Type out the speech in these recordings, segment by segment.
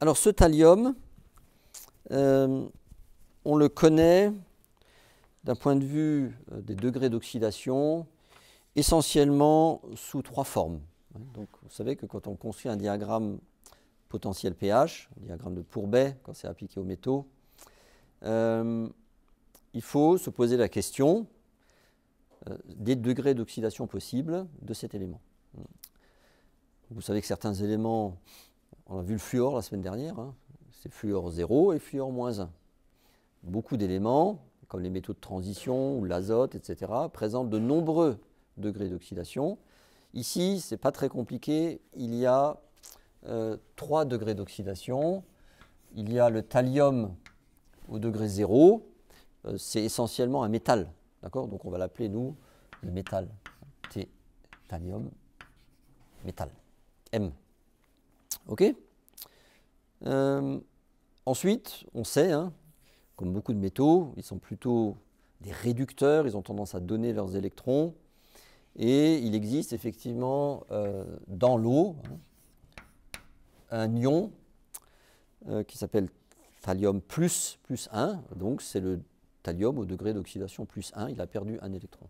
Alors ce thallium, on le connaît d'un point de vue des degrés d'oxydation, essentiellement sous trois formes. Donc, vous savez que quand on construit un diagramme potentiel pH, un diagramme de Pourbet, quand c'est appliqué aux métaux, il faut se poser la question des degrés d'oxydation possibles de cet élément. Vous savez que certains éléments, on a vu le fluor la semaine dernière, hein, c'est fluor 0 et fluor moins 1. Beaucoup d'éléments, comme les métaux de transition ou l'azote, etc., présentent de nombreux degrés d'oxydation. Ici, ce n'est pas très compliqué, il y a 3 degrés d'oxydation. Il y a le thallium au degré 0, c'est essentiellement un métal, d'accord? Donc on va l'appeler, nous, le métal, T, thallium, métal, M. OK? Ensuite, on sait, hein, comme beaucoup de métaux, ils sont plutôt des réducteurs, ils ont tendance à donner leurs électrons. Et il existe effectivement dans l'eau un ion qui s'appelle thallium plus 1. Donc c'est le thallium au degré d'oxydation plus 1. Il a perdu un électron.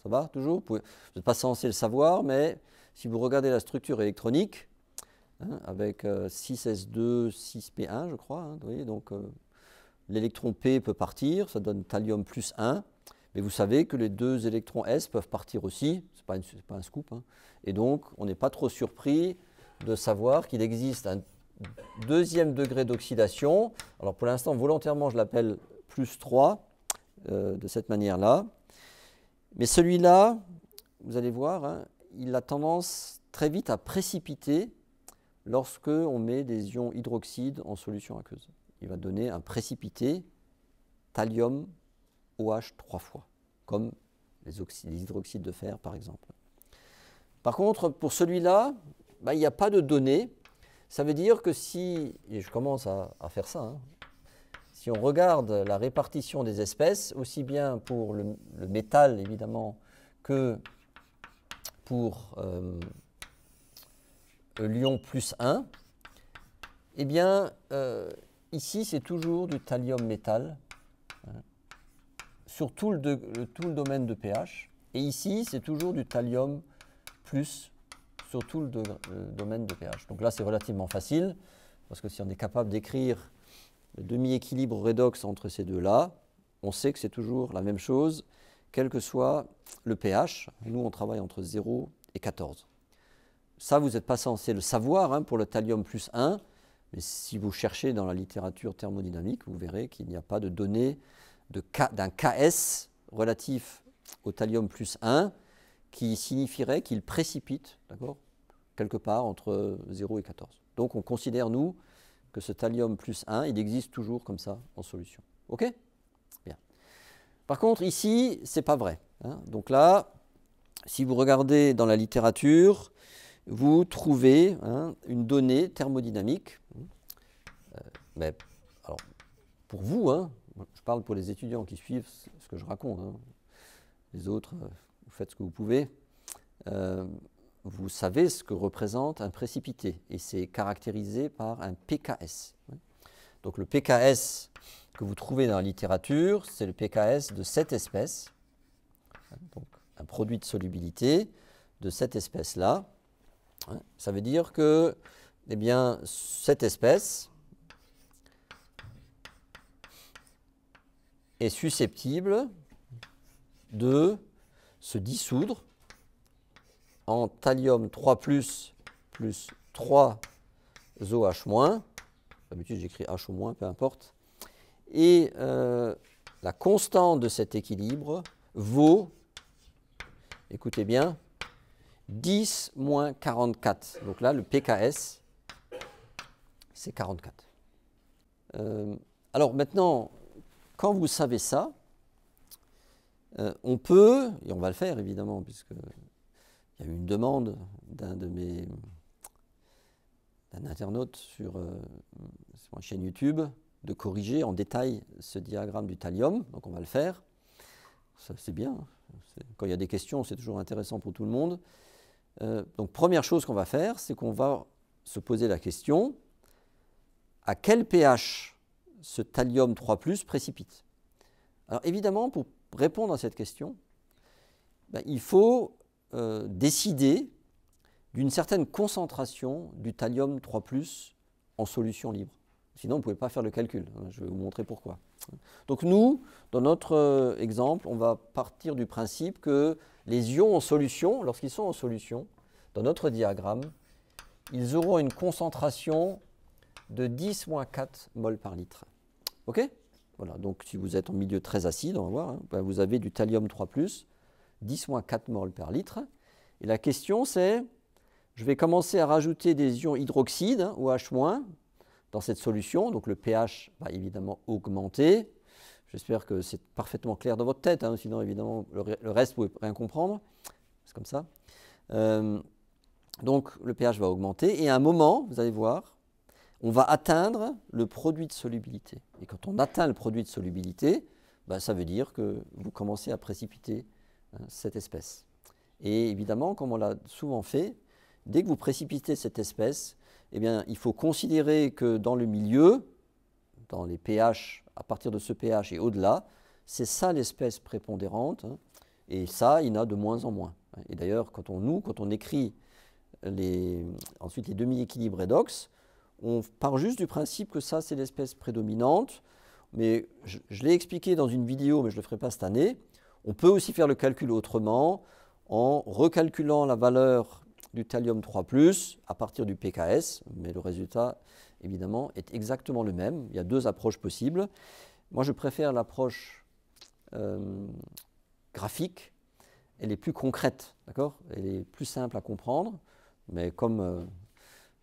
Ça va toujours? Vous n'êtes pas censé le savoir, mais si vous regardez la structure électronique, hein, avec 6s2, 6p1, je crois, hein, vous voyez, donc l'électron P peut partir, ça donne thallium plus 1. Mais vous savez que les 2 électrons S peuvent partir aussi, ce n'est pas un scoop, hein. Et donc on n'est pas trop surpris de savoir qu'il existe un deuxième degré d'oxydation. Alors pour l'instant, volontairement, je l'appelle plus 3, de cette manière-là. Mais celui-là, vous allez voir, hein, il a tendance très vite à précipiter lorsque on met des ions hydroxyde en solution aqueuse. Il va donner un précipité thallium OH 3 fois, comme les hydroxydes de fer par exemple. Par contre, pour celui-là, il n'y a pas de données. Ça veut dire que si, et je commence à faire ça, hein, si on regarde la répartition des espèces, aussi bien pour le métal évidemment que pour l'ion plus 1, eh bien ici c'est toujours du thallium métal, hein, sur tout le domaine de pH. Et ici, c'est toujours du thallium plus sur tout le domaine de pH. Donc là, c'est relativement facile, parce que si on est capable d'écrire le demi-équilibre redox entre ces deux-là, on sait que c'est toujours la même chose, quel que soit le pH. Nous, on travaille entre 0 et 14. Ça, vous n'êtes pas censé le savoir, hein, pour le thallium plus 1, mais si vous cherchez dans la littérature thermodynamique, vous verrez qu'il n'y a pas de données d'un KS relatif au thallium plus 1 qui signifierait qu'il précipite, d'accord, quelque part entre 0 et 14. Donc on considère, nous, que ce thallium plus 1, il existe toujours comme ça en solution. OK? Bien. Par contre, ici, ce n'est pas vrai, hein. Donc là, si vous regardez dans la littérature, vous trouvez, hein, une donnée thermodynamique. Mais alors, pour vous, hein, je parle pour les étudiants qui suivent ce que je raconte, hein. Les autres, vous faites ce que vous pouvez. Vous savez ce que représente un précipité, et c'est caractérisé par un pKs. Donc le pKs que vous trouvez dans la littérature, c'est le pKs de cette espèce, donc un produit de solubilité de cette espèce-là. Ça veut dire que, eh bien, cette espèce est susceptible de se dissoudre en thallium 3+, plus 3 OH-. D'habitude, j'écris H au moins, peu importe. Et la constante de cet équilibre vaut, écoutez bien, 10 moins 44. Donc là, le pKs, c'est 44. Alors maintenant, quand vous savez ça, on peut, et on va le faire évidemment, puisqu'il y a eu une demande d'un internaute sur ma chaîne YouTube de corriger en détail ce diagramme du thallium, donc on va le faire. C'est bien, quand il y a des questions, c'est toujours intéressant pour tout le monde. Donc première chose qu'on va faire, c'est qu'on va se poser la question, à quel pH ce thallium 3+ précipite. Alors évidemment, pour répondre à cette question, il faut décider d'une certaine concentration du thallium 3+ en solution libre. Sinon, vous ne pouvez pas faire le calcul. Je vais vous montrer pourquoi. Donc nous, dans notre exemple, on va partir du principe que les ions en solution, lorsqu'ils sont en solution, dans notre diagramme, ils auront une concentration de 10-4 moles par litre. OK? Voilà, donc si vous êtes en milieu très acide, on va voir, vous avez du thallium 3+, 10-4 moles par litre. Et la question c'est, je vais commencer à rajouter des ions hydroxydes, OH-, dans cette solution. Donc le pH va évidemment augmenter. J'espère que c'est parfaitement clair dans votre tête, sinon évidemment le reste, vous ne pouvez rien comprendre. C'est comme ça. Donc le pH va augmenter et à un moment, vous allez voir, on va atteindre le produit de solubilité. Et quand on atteint le produit de solubilité, ça veut dire que vous commencez à précipiter cette espèce. Et évidemment, comme on l'a souvent fait, dès que vous précipitez cette espèce, eh bien, il faut considérer que dans le milieu, dans les pH, à partir de ce pH et au-delà, c'est ça l'espèce prépondérante, et ça, il y en a de moins en moins. Et d'ailleurs, quand on écrit ensuite les demi-équilibres redox, on part juste du principe que ça, c'est l'espèce prédominante, mais je l'ai expliqué dans une vidéo, mais je ne le ferai pas cette année. On peut aussi faire le calcul autrement, en recalculant la valeur du thallium 3+ à partir du pKs, mais le résultat, évidemment, est exactement le même. Il y a deux approches possibles. Moi, je préfère l'approche graphique. Elle est plus concrète, d'accord? Elle est plus simple à comprendre, mais comme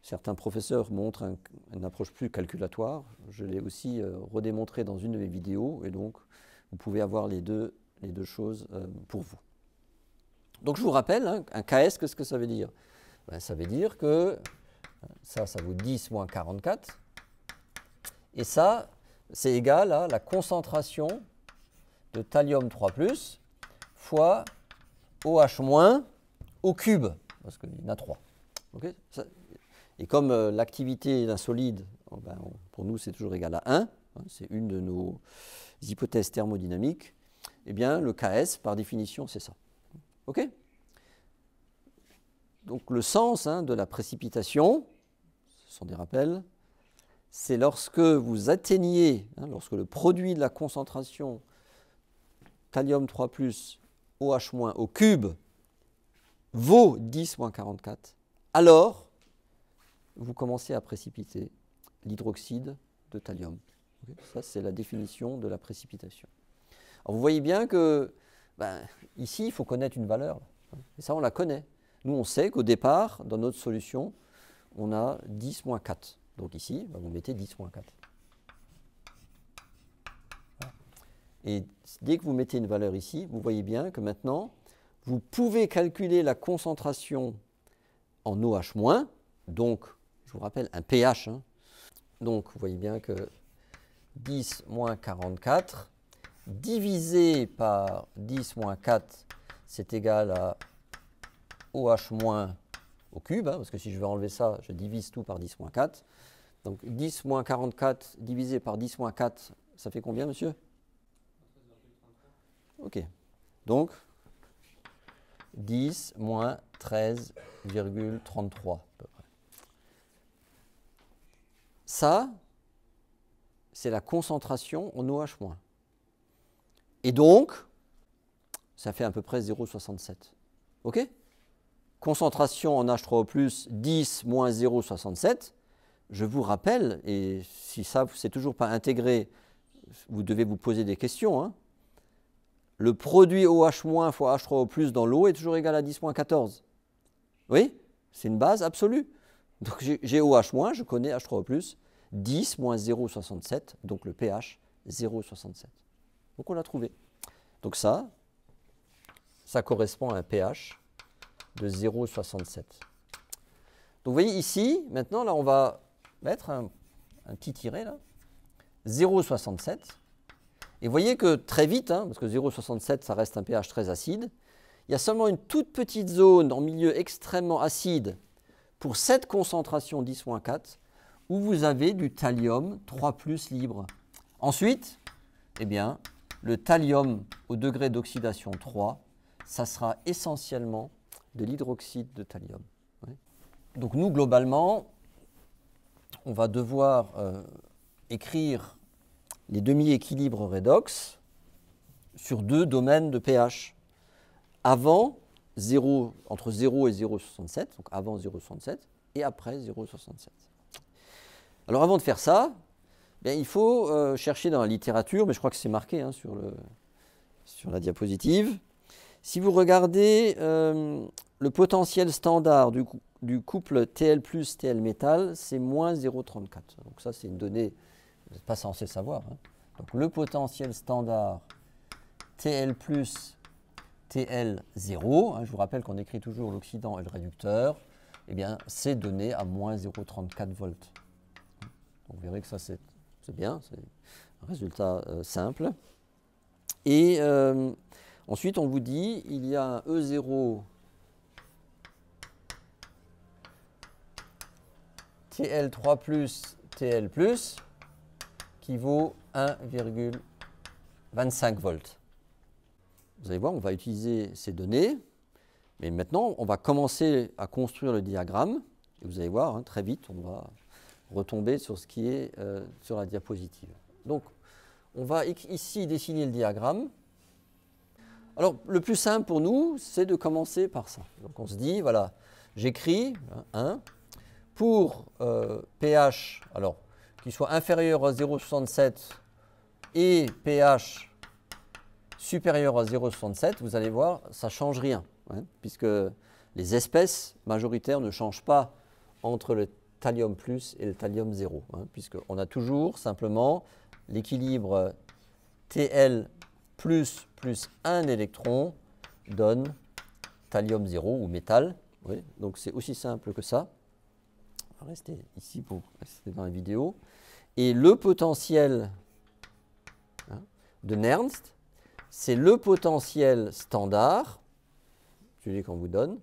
certains professeurs montrent une approche plus calculatoire, je l'ai aussi redémontré dans une de mes vidéos, et donc vous pouvez avoir les deux choses pour vous. Donc je vous rappelle, un KS, qu'est-ce que ça veut dire? Ça veut dire que ça vaut 10-44, et ça, c'est égal à la concentration de thallium 3+ fois OH- au cube, parce qu'il y en a 3. Okay, et comme l'activité d'un solide, pour nous, c'est toujours égal à 1, c'est une de nos hypothèses thermodynamiques, eh bien, le KS, par définition, c'est ça. OK? Donc, le sens de la précipitation, ce sont des rappels, c'est lorsque vous atteignez, lorsque le produit de la concentration thallium 3+ OH- au cube vaut 10-44, alors vous commencez à précipiter l'hydroxyde de thallium. Okay, ça, c'est la définition de la précipitation. Alors, vous voyez bien que, ici, il faut connaître une valeur. Et ça, on la connaît. Nous, on sait qu'au départ, dans notre solution, on a 10-4. Donc ici, vous mettez 10-4. Voilà. Et dès que vous mettez une valeur ici, vous voyez bien que maintenant, vous pouvez calculer la concentration en OH-, donc, je vous rappelle, un pH. Donc, vous voyez bien que 10-44 divisé par 10-4, c'est égal à OH- au cube, parce que si je veux enlever ça, je divise tout par 10-4. Donc 10-44 divisé par 10-4, ça fait combien, monsieur? OK. Donc 10 moins 13,33 à peu près. Ça, c'est la concentration en OH-. Et donc, ça fait à peu près 0,67. OK? Concentration en H3O+, 10 moins 0,67. Je vous rappelle, et si ça, c'est toujours pas intégré, vous devez vous poser des questions. Le produit OH- fois H3O+ dans l'eau est toujours égal à 10-14. Oui, c'est une base absolue. Donc j'ai OH-, je connais H3O+, 10 moins 0,67, donc le pH 0,67. Donc on l'a trouvé. Donc ça correspond à un pH de 0,67. Donc vous voyez ici, maintenant, là on va mettre un petit tiret là, 0,67. Et vous voyez que très vite, parce que 0,67 ça reste un pH très acide, il y a seulement une toute petite zone en milieu extrêmement acide pour cette concentration 10-4 où vous avez du thallium 3+ libre. Ensuite, eh bien, le thallium au degré d'oxydation 3, ça sera essentiellement de l'hydroxyde de thallium. Oui. Donc nous, globalement, on va devoir écrire les demi-équilibres redox sur 2 domaines de pH. Avant 0, entre 0 et 0,67, donc avant 0,67, et après 0,67. Alors avant de faire ça, bien, il faut chercher dans la littérature, mais je crois que c'est marqué hein, sur la diapositive. Si vous regardez le potentiel standard du couple TL plus TL métal, c'est moins 0,34. Donc ça, c'est une donnée, vous n'êtes pas censé savoir. Hein. Donc le potentiel standard TL plus TL0, hein, je vous rappelle qu'on écrit toujours l'oxydant et le réducteur, eh bien, c'est donné à moins 0,34 volts. Donc, vous verrez que ça, c'est bien, c'est un résultat simple. Et ensuite, on vous dit, il y a un E0 TL3+, TL+, qui vaut 1,25 volts. Vous allez voir, on va utiliser ces données, mais maintenant, on va commencer à construire le diagramme. Et vous allez voir, hein, très vite, on va retomber sur ce qui est sur la diapositive. Donc, on va ici dessiner le diagramme. Alors, le plus simple pour nous, c'est de commencer par ça. Donc, on se dit, voilà, j'écris 1 pour pH, alors, qui soit inférieur à 0,67 et pH supérieur à 0,67, vous allez voir, ça ne change rien, hein, puisque les espèces majoritaires ne changent pas entre le thallium plus et le thallium 0, hein, puisqu'on a toujours simplement l'équilibre TL plus 1 électron donne thallium 0 ou métal. Oui, donc c'est aussi simple que ça. On va rester ici pour rester dans la vidéo. Et le potentiel hein, de Nernst, c'est le potentiel standard, celui qu'on vous donne,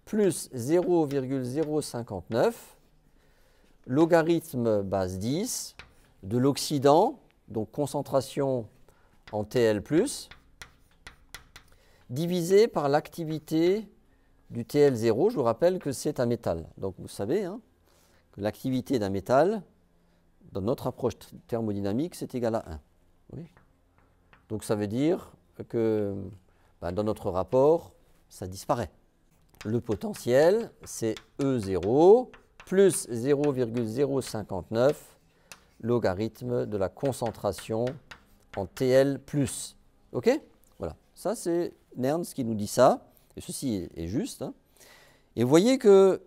plus 0,059 logarithme base 10 de l'oxydant, donc concentration en TL+, divisé par l'activité du TL0. Je vous rappelle que c'est un métal. Donc vous savez hein, que l'activité d'un métal, dans notre approche thermodynamique, c'est égal à 1. Oui. Donc ça veut dire que dans notre rapport, ça disparaît. Le potentiel, c'est E0 plus 0,059 logarithme de la concentration en TL+. OK? Voilà. Ça, c'est Nernst qui nous dit ça. Et ceci est juste. Hein. Et vous voyez que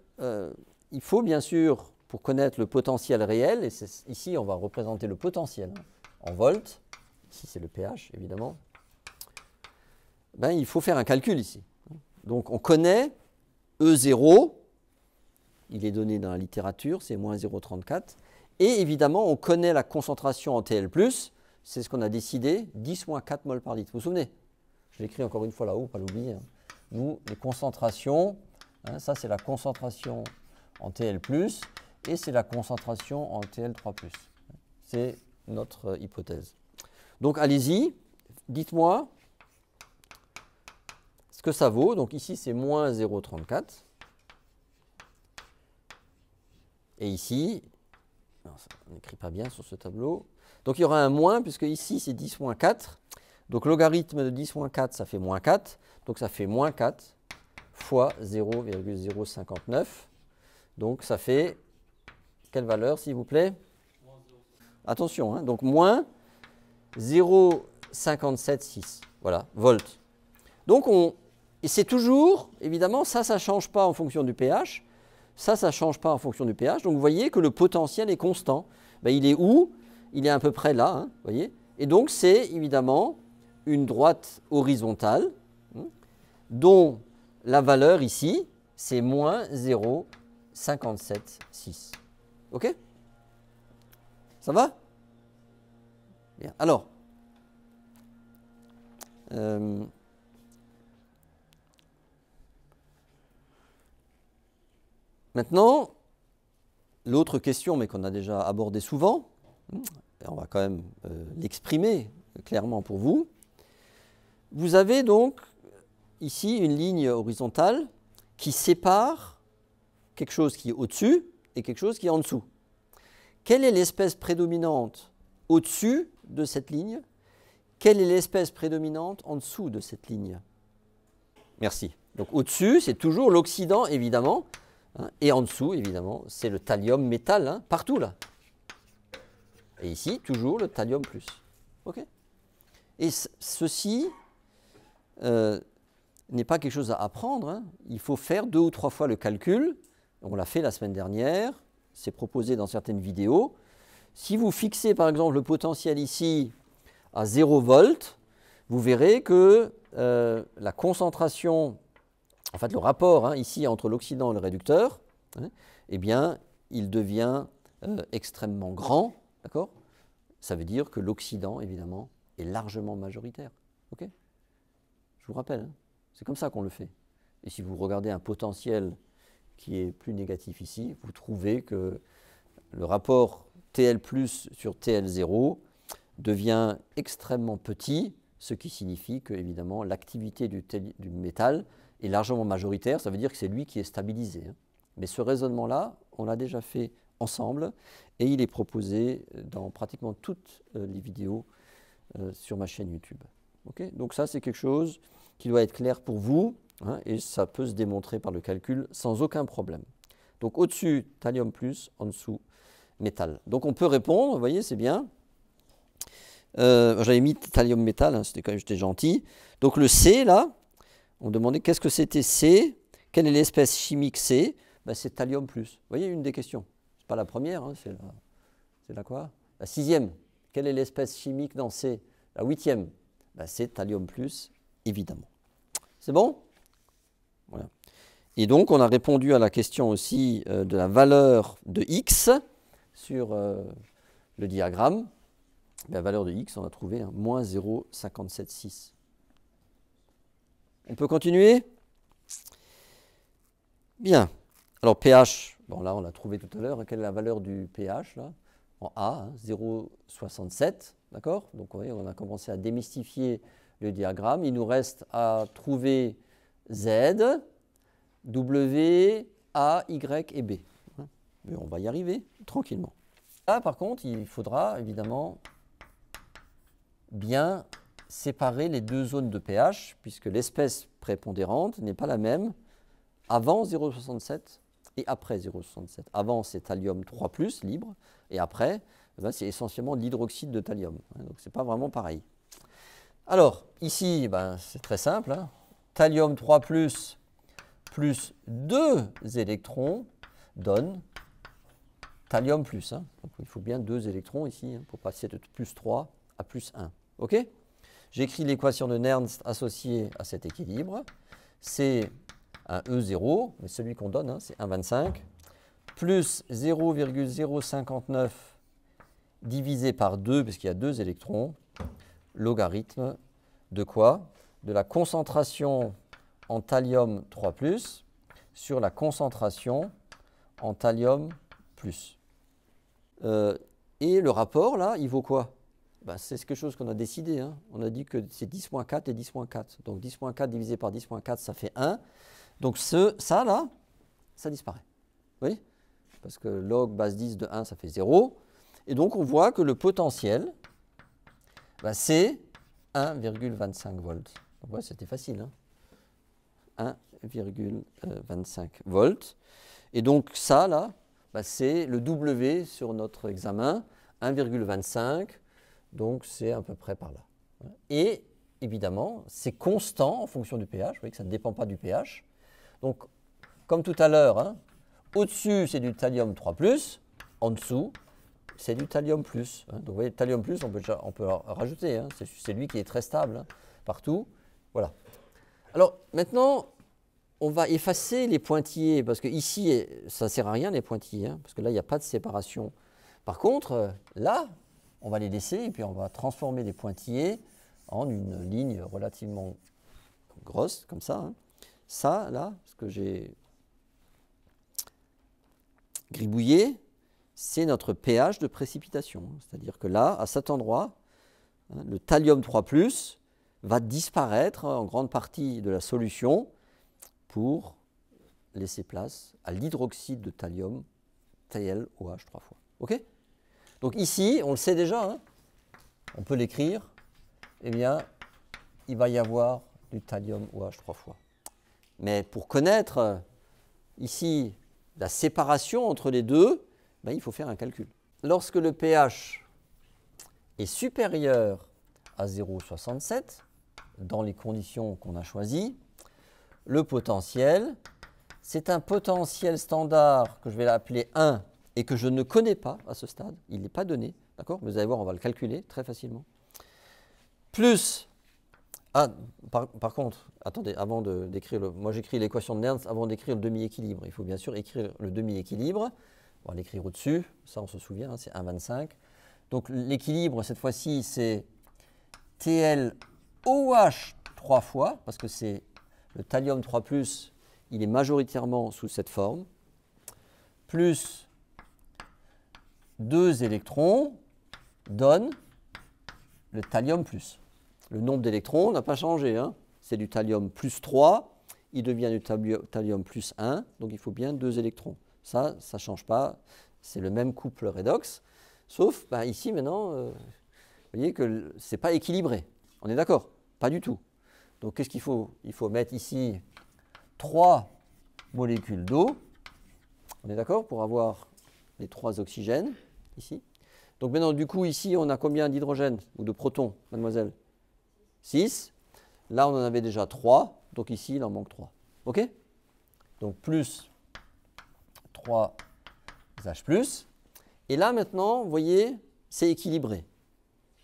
il faut bien sûr, pour connaître le potentiel réel, et ici on va représenter le potentiel hein, en volts, ici c'est le pH évidemment, ben, il faut faire un calcul ici. Donc on connaît E0, il est donné dans la littérature, c'est moins 0,34, et évidemment on connaît la concentration en TL+, c'est ce qu'on a décidé, 10-4 mol par litre. Vous vous souvenez? Je l'écris encore une fois là-haut, pas l'oublier. Hein. Nous, les concentrations, hein, ça c'est la concentration en TL+, et c'est la concentration en TL3+. C'est notre hypothèse. Donc allez-y, dites-moi ce que ça vaut. Donc ici c'est moins 0,34. Et ici, non, ça, on n'écrit pas bien sur ce tableau. Donc il y aura un moins, puisque ici c'est 10-4. Donc logarithme de 10-4, ça fait moins 4. Donc ça fait moins 4 fois 0,059. Donc ça fait quelle valeur, s'il vous plaît? Attention, hein, donc moins 0,576. Voilà, volts. Donc et c'est toujours, évidemment, ça ne change pas en fonction du pH. Ça ne change pas en fonction du pH. Donc vous voyez que le potentiel est constant. Ben, il est où? Il est à peu près là, hein, voyez. Et donc c'est évidemment une droite horizontale hein, dont la valeur ici, c'est moins 0,576. OK? Ça va? Bien. Alors, maintenant, l'autre question, mais qu'on a déjà abordée souvent, et on va quand même l'exprimer clairement pour vous. Vous avez donc ici une ligne horizontale qui sépare quelque chose qui est au-dessus et quelque chose qui est en dessous. Quelle est l'espèce prédominante au-dessus de cette ligne? Quelle est l'espèce prédominante en dessous de cette ligne? Merci. Donc au-dessus, c'est toujours l'oxydant, évidemment, hein, et en dessous, évidemment, c'est le thallium métal, hein, partout là. Et ici, toujours le thallium plus. OK? Et ceci n'est pas quelque chose à apprendre, hein. Il faut faire 2 ou 3 fois le calcul. On l'a fait la semaine dernière, c'est proposé dans certaines vidéos. Si vous fixez par exemple le potentiel ici à 0 volts, vous verrez que la concentration, en fait le rapport ici entre l'oxydant et le réducteur, eh bien il devient extrêmement grand, d'accord? Ça veut dire que l'oxydant évidemment est largement majoritaire. Okay? Je vous rappelle, hein, c'est comme ça qu'on le fait. Et si vous regardez un potentiel qui est plus négatif ici, vous trouvez que le rapport TL+ sur TL0 devient extrêmement petit, ce qui signifie que, évidemment, l'activité du métal est largement majoritaire. Ça veut dire que c'est lui qui est stabilisé. Hein. Mais ce raisonnement-là, on l'a déjà fait ensemble et il est proposé dans pratiquement toutes les vidéos sur ma chaîne YouTube. Okay? Donc ça, c'est quelque chose qui doit être clair pour vous. Hein, et ça peut se démontrer par le calcul sans aucun problème. Donc au-dessus, thallium plus, en dessous, métal. Donc on peut répondre, vous voyez, c'est bien. J'avais mis thallium métal, hein, j'étais gentil. Donc le C, là, on demandait qu'est-ce que c'était C, quelle est l'espèce chimique C, ben, c'est thallium plus. Vous voyez, une des questions. Ce n'est pas la première, hein, c'est la quoi? La 6e. Quelle est l'espèce chimique dans C? La 8e. Ben, c'est thallium plus, évidemment. C'est bon? Voilà. Et donc, on a répondu à la question aussi de la valeur de x sur le diagramme. La valeur de x, on a trouvé moins 0,576. On peut continuer? Bien. Alors, pH, bon là, on l'a trouvé tout à l'heure. Quelle est la valeur du pH là? En A, 0,67. D'accord? Donc, vous voyez, on a commencé à démystifier le diagramme. Il nous reste à trouver Z, W, A, Y et B. Mais on va y arriver tranquillement. Là, par contre, il faudra évidemment bien séparer les deux zones de pH, puisque l'espèce prépondérante n'est pas la même avant 0,67 et après 0,67. Avant, c'est thallium 3+, libre, et après, c'est essentiellement de l'hydroxyde de thallium. Donc, ce n'est pas vraiment pareil. Alors, ici, c'est très simple. Hein. Thallium 3+, plus 2 électrons donne thallium plus. Hein. Donc, il faut bien 2 électrons ici hein, pour passer de plus 3 à plus 1. OK? J'écris l'équation de Nernst associée à cet équilibre. C'est un E0, mais celui qu'on donne, hein, c'est 1,25, plus 0,059 divisé par 2, parce qu'il y a 2 électrons, logarithme de quoi? De la concentration en thallium 3+, sur la concentration en thallium plus. Et le rapport, là, il vaut quoi? C'est quelque chose qu'on a décidé. Hein. On a dit que c'est 10-4 et 10-4. Donc 10-4 divisé par 10-4, ça fait 1. Donc ça, là, ça disparaît. Vous voyez? Parce que log base 10 de 1, ça fait 0. Et donc on voit que le potentiel, c'est 1,25 volts. Donc ouais, c'était facile. Hein. 1,25 volts. Et donc ça, là, c'est le W sur notre examen, 1,25. Donc c'est à peu près par là. Et évidemment, c'est constant en fonction du pH. Vous voyez que ça ne dépend pas du pH. Donc, comme tout à l'heure, hein, au-dessus, c'est du thallium 3+, en dessous, c'est du thallium plus. Hein. Donc vous voyez, thallium plus, on peut rajouter. Hein. C'est lui qui est très stable hein, partout. Voilà. Alors maintenant, on va effacer les pointillés, parce que ici, ça ne sert à rien les pointillés, hein, parce que là, il n'y a pas de séparation. Par contre, là, on va les laisser et puis on va transformer les pointillés en une ligne relativement grosse, comme ça. Hein. Ça, là, ce que j'ai gribouillé, c'est notre pH de précipitation. C'est-à-dire que là, à cet endroit, le thallium 3+, va disparaître en grande partie de la solution pour laisser place à l'hydroxyde de thallium, TlOH 3 fois. OK? Donc ici, on le sait déjà, hein, on peut l'écrire, eh bien, il va y avoir du thallium OH 3 fois. Mais pour connaître ici la séparation entre les deux, ben, il faut faire un calcul. Lorsque le pH est supérieur à 0,67, dans les conditions qu'on a choisies, le potentiel, c'est un potentiel standard que je vais l'appeler 1 et que je ne connais pas à ce stade, il n'est pas donné, d'accord? Vous allez voir, on va le calculer très facilement. Plus, par contre, attendez, avant d'écrire, moi j'écris l'équation de Nernst avant d'écrire le demi-équilibre. Il faut bien sûr écrire le demi-équilibre, on va l'écrire au-dessus, ça on se souvient, hein, c'est 1,25. Donc l'équilibre, cette fois-ci, c'est TlOH 3 fois, parce que c'est le thallium 3+, il est majoritairement sous cette forme, plus 2 électrons donne le thallium+. Le nombre d'électrons n'a pas changé, hein. C'est du thallium plus 3, il devient du thallium plus 1, donc il faut bien 2 électrons. Ça ne change pas, c'est le même couple redox, sauf bah, ici maintenant, vous voyez que ce n'est pas équilibré. On est d'accord? Pas du tout. Donc qu'est-ce qu'il faut? Il faut mettre ici 3 molécules d'eau, on est d'accord, pour avoir les 3 oxygènes, ici. Donc maintenant, du coup, ici, on a combien d'hydrogène ou de protons, mademoiselle? 6. Là, on en avait déjà 3, donc ici, il en manque 3. OK? Donc plus 3 H+. Et là, maintenant, vous voyez, c'est équilibré.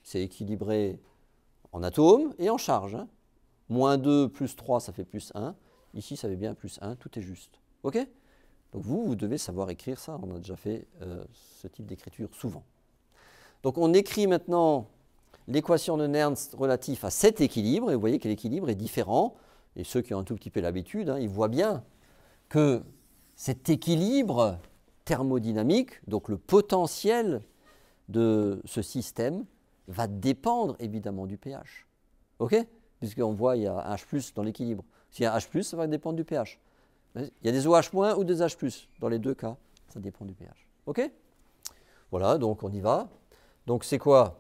C'est équilibré en atomes et en charge. Hein. Moins 2 plus 3, ça fait plus 1. Ici, ça fait bien plus 1, tout est juste. OK? Donc vous devez savoir écrire ça. On a déjà fait ce type d'écriture souvent. Donc on écrit maintenant l'équation de Nernst relative à cet équilibre, et vous voyez que l'équilibre est différent, et ceux qui ont un tout petit peu l'habitude, hein, ils voient bien que cet équilibre thermodynamique, donc le potentiel de ce système, va dépendre évidemment du pH. OK? Puisqu'on voit il y a un H+ dans l'équilibre. S'il y a un H+, ça va dépendre du pH. Il y a des OH- ou des H+. Dans les deux cas, ça dépend du pH. OK? Voilà, donc on y va. Donc c'est quoi?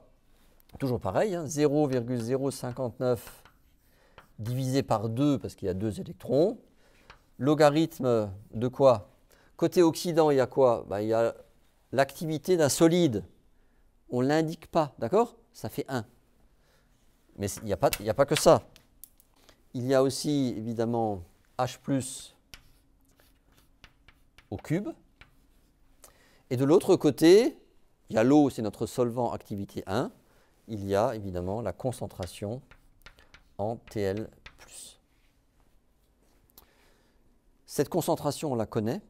Toujours pareil, hein, 0,059 divisé par 2 parce qu'il y a 2 électrons. Logarithme de quoi? Côté oxydant, il y a quoi? Ben, il y a l'activité d'un solide. On ne l'indique pas, d'accord? Ça fait 1. Mais il n'y a pas que ça. Il y a aussi évidemment H+ au cube. Et de l'autre côté, il y a l'eau, c'est notre solvant activité 1. Il y a évidemment la concentration en Tl+. Cette concentration, on la connaît,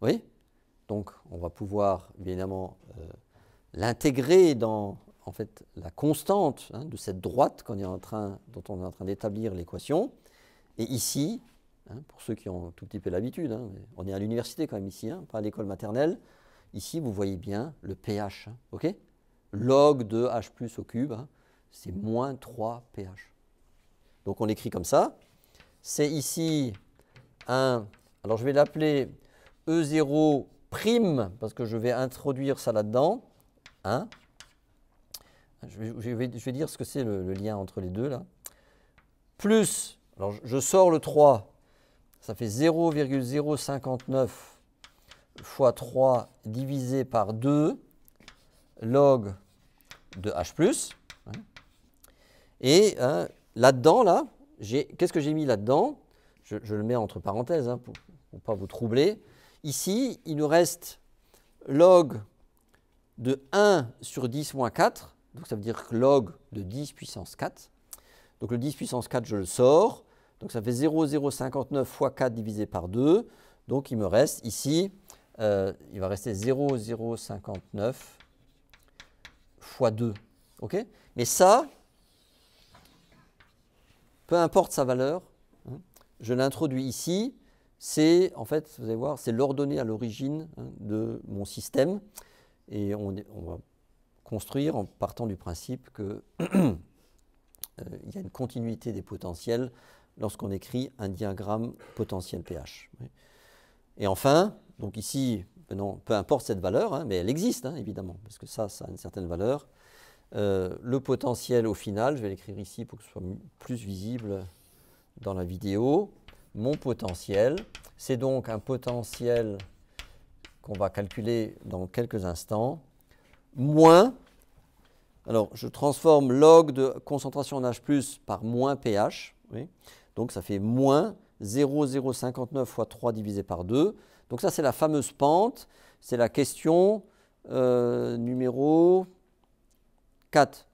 oui. Donc, on va pouvoir évidemment l'intégrer dans en fait, la constante hein, de cette droite dont on est en train d'établir l'équation. Et ici, hein, pour ceux qui ont un tout petit peu l'habitude, hein, on est à l'université quand même ici, hein, pas à l'école maternelle. Ici, vous voyez bien le pH, hein, ok? Log de H+ au cube, hein, c'est moins 3 pH. Donc on l'écrit comme ça. C'est ici un, alors je vais l'appeler E0', parce que je vais introduire ça là-dedans. Hein. Je vais dire ce que c'est le lien entre les deux là. Plus, alors je sors le 3, ça fait 0,059 fois 3 divisé par 2 log de H+. Hein. Et hein, là-dedans, là, qu'est-ce que j'ai mis là-dedans? Je le mets entre parenthèses hein, pour ne pas vous troubler. Ici, il nous reste log de 1 sur 10 moins 4. Donc ça veut dire log de 10 puissance 4. Donc le 10 puissance 4, je le sors. Donc ça fait 0,059 fois 4 divisé par 2. Donc il me reste ici, il va rester 0,059 fois 2. Okay? Mais ça, peu importe sa valeur, hein, je l'introduis ici. C'est, en fait, vous allez voir, c'est l'ordonnée à l'origine hein, de mon système. Et on va construire en partant du principe qu'il y a une continuité des potentiels lorsqu'on écrit un diagramme potentiel pH. Et enfin, donc ici, non, peu importe cette valeur, hein, mais elle existe évidemment, parce que ça a une certaine valeur. Le potentiel au final, je vais l'écrire ici pour que ce soit plus visible dans la vidéo. Mon potentiel, c'est donc un potentiel qu'on va calculer dans quelques instants, moins, alors je transforme log de concentration en H+ par moins pH, oui, donc ça fait moins 0,059 fois 3 divisé par 2. Donc ça c'est la fameuse pente, c'est la question numéro 4.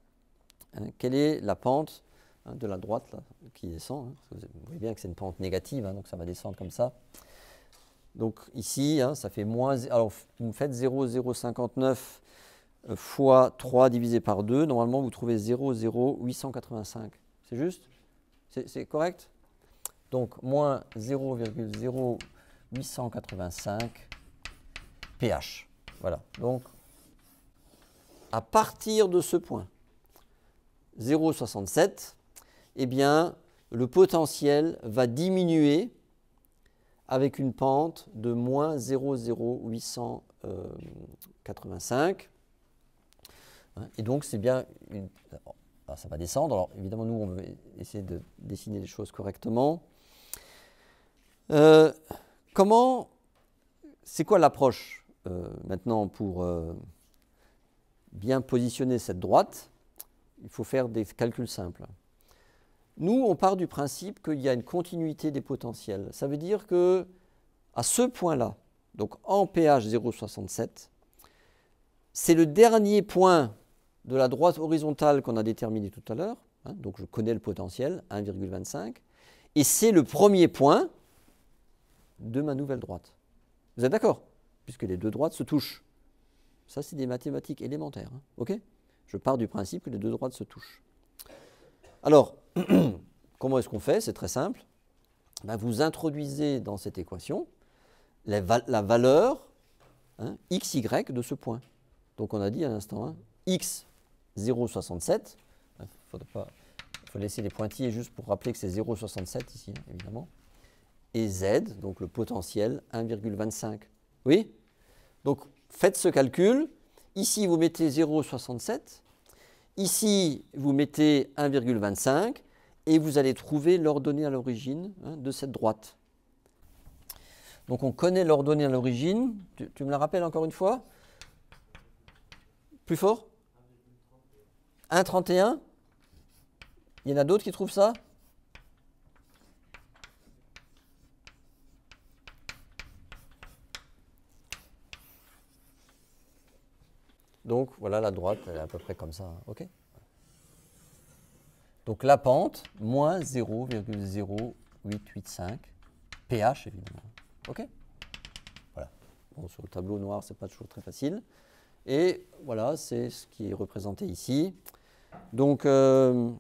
Quelle est la pente de la droite là, qui descend, vous voyez bien que c'est une pente négative, donc ça va descendre comme ça. Donc ici, ça fait moins, alors vous faites 0,059 fois 3 divisé par 2, normalement vous trouvez 0,0885. C'est juste? C'est correct? Donc moins 0,0885 pH. Voilà, donc à partir de ce point, 0,67, eh bien le potentiel va diminuer avec une pente de moins 0,0885. Et donc, c'est bien une... Alors, ça va descendre. Alors, évidemment, nous, on veut essayer de dessiner les choses correctement. C'est quoi l'approche maintenant pour bien positionner cette droite? Il faut faire des calculs simples. Nous, on part du principe qu'il y a une continuité des potentiels. Ça veut dire que à ce point-là, donc en pH 0,67, c'est le dernier point de la droite horizontale qu'on a déterminé tout à l'heure. Donc je connais le potentiel, 1,25. Et c'est le premier point de ma nouvelle droite. Vous êtes d'accord? Puisque les deux droites se touchent. Ça, c'est des mathématiques élémentaires. OK? Je pars du principe que les deux droites se touchent. Alors, comment est-ce qu'on fait? C'est très simple. Vous introduisez dans cette équation la valeur xy de ce point. Donc on a dit à l'instant x 0,67. Il faut laisser les pointillés juste pour rappeler que c'est 0,67 ici, évidemment. Et z, donc le potentiel 1,25. Oui? Donc faites ce calcul. Ici, vous mettez 0,67. Ici, vous mettez 1,25 et vous allez trouver l'ordonnée à l'origine de cette droite. Donc on connaît l'ordonnée à l'origine. Tu me la rappelles encore une fois? Plus fort? 1,31? Il y en a d'autres qui trouvent ça? Donc voilà, la droite, elle est à peu près comme ça. OK? Donc la pente, moins 0,0885 pH, évidemment. OK? Voilà. Bon, sur le tableau noir, ce n'est pas toujours très facile. Et voilà, c'est ce qui est représenté ici. Donc, bon,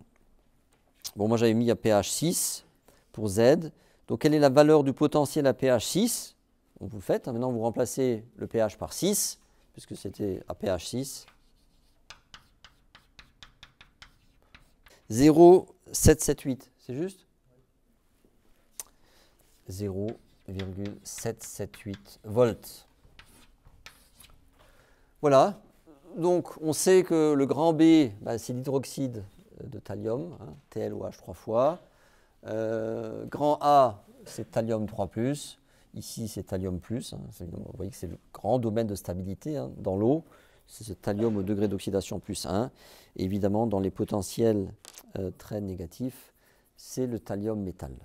moi j'avais mis à pH 6 pour Z. Donc, quelle est la valeur du potentiel à pH 6? Vous le faites. Maintenant, vous remplacez le pH par 6, puisque c'était à pH 6. 0,778, c'est juste? 0,778 volts. Voilà, donc on sait que le grand B, c'est l'hydroxyde de thallium, TLOH 3 fois. Grand A, c'est thallium 3+, ici c'est thallium+. Vous voyez que c'est le grand domaine de stabilité dans l'eau, c'est ce thallium au degré d'oxydation +1. Et évidemment, dans les potentiels très négatifs, c'est le thallium métal.